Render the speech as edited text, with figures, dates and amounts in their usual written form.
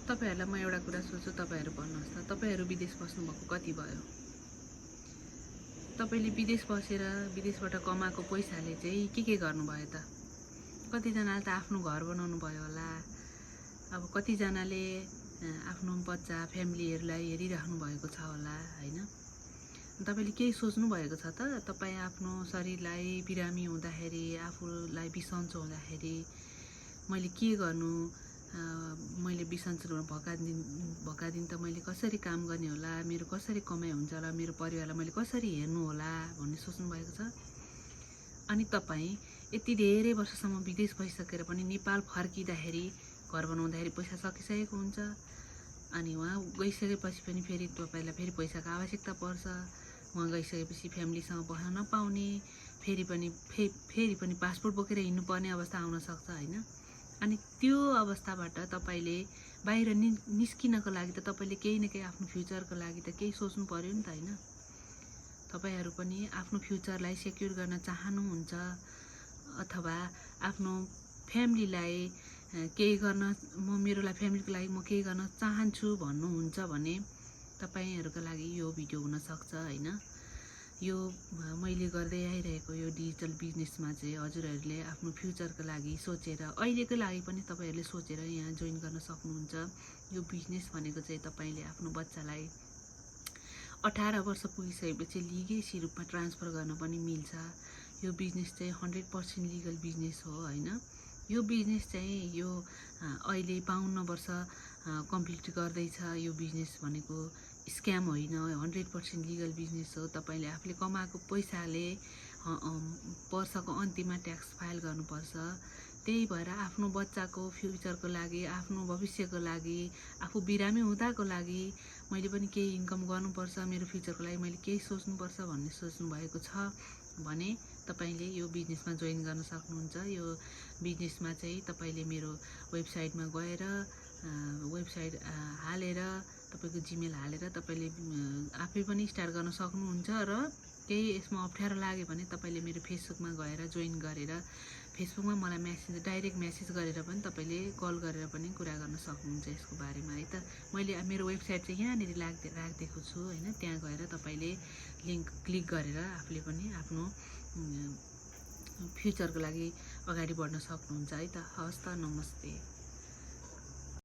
तपाईहरुलाई म एउटा कुरा सोध्छु, तपाईहरु भन्नुहोस् त, तपाईहरु विदेश बस्नुभएको कति भयो? तपाईले विदेश बसेर विदेशबाट कमाएको पैसाले चाहिँ के गर्नुभयो त? कतिजनाले त आफ्नो घर बनाउनु भयो होला। अब कतिजनाले आफ्नो बच्चा फ्यामिलीहरुलाई हेरिराख्नु भएको छ होला, हैन? तपाईले केही सोच्नु भएको छ त? तपाई आफ्नो शरीरलाई बिरामी हुँदाखेरि, आफूलाई बिसन्चो हुँदाखेरि मैले के गर्नु, मैले बिसन्चो भएका दिन त मैले कसरी काम गर्ने होला, मेरो कसरी कमाइ हुन्छ होला, मेरो परिवारलाई मैले कसरी हेर्नु होला भन्ने सोच्नु भएको छ। अनि तपाई यति धेरै वर्षसम्म विदेश भइसकेर पनि नेपाल फर्किँदाखेरि घर बनाउँदाखेरि पैसा सकिसकेको हुन्छ। अनि वहाँ गइसकेपछि पनि फेरि तपाईलाई फेरि पैसाको आवश्यकता पर्छ। वहाँ गइसकेपछि फ्यामिलीसँग बस्न नपाउने, फेरि पनि पासपोर्ट बोकेर हिँड्नु पर्ने अवस्था आउन सक्छ, हैन? अनि त्यो अवस्थाबाट तपाईले बाहिर निस्किनको लागि त तपाईले केही न केही आफ्नो फ्युचरको लागि त केही सोच्नु पर्यो नि त, हैन? तपाईहरु पनि आफ्नो फ्युचरलाई सेक्युर गर्न चाहनुहुन्छ अथवा आफ्नो फ्यामिलीलाई केही गर्न मेरो फ्यामिलीको लागि म केही गर्न चाहन्छु भन्नुहुन्छ भने तपाईहरुको लागि यो भिडियो हुन सक्छ, हैन? यो मैले गर्दै आइरहेको यो डिजिटल बिजनेसमा चाहिँ हजुरहरुले आफ्नो फ्युचरको लागि सोचेर अहिलेको लागि पनि तपाईहरुले सोचेर यहाँ जोइन गर्न सक्नुहुन्छ। यो बिजनेस भनेको चाहिँ तपाईले आफ्नो बच्चालाई 18 वर्ष पुगिसकेपछि लिगेसी रूपमा ट्रान्सफर गर्न पनि मिल्छ। यो बिजनेस चाहिँ 100% लिगल बिजनेस हो, हैन? यो बिजनेस चाहिँ यो अहिले 52 वर्ष कम्प्लिट गर्दैछ। यो बिजनेस भनेको स्क्याम होइन, 100% लिगल बिजनेस हो। तपाईले आफूले कमाएको पैसाले वर्षको अन्तिममा ट्याक्स फाइल गर्नुपर्छ। त्यही भएर आफ्नो बच्चाको फ्युचरको लागि, आफ्नो भविष्यको लागि, आफू बिरामी हुँदाको लागि मैले पनि केही इन्कम गर्नुपर्छ, मेरो फ्युचरको लागि मैले केही सोच्नुपर्छ भन्ने सोच्नु भएको छ भने तपाईले यो बिजनेसमा जोइन गर्न सक्नुहुन्छ। यो बिजनेसमा चाहिँ तपाईले मेरो वेबसाइटमा गएर वेबसाइट हालेर तपाईको जीमेल हालेर तपाईले आफै पनि स्टार्ट गर्न सक्नुहुन्छ र केही यसमा अप्ठ्यारो लाग्यो भने तपाईले मेरो फेसबुकमा गएर जोइन गरेर फेसबुकमा मलाई डाइरेक्ट मेसेज गरेर पनि तपाईले कल गरेर पनि कुरा गर्न सक्नुहुन्छ यसको बारेमा, है त? मैले मेरो वेबसाइट चाहिँ यहाँनेरि राखिदिएको छु, हैन? त्यहाँ गएर तपाईले लिंक क्लिक गरेर आफूले पनि आफ्नो फ्युचरको लागि अगाडि बढ्न सक्नुहुन्छ, है त? हवस् त, नमस्ते।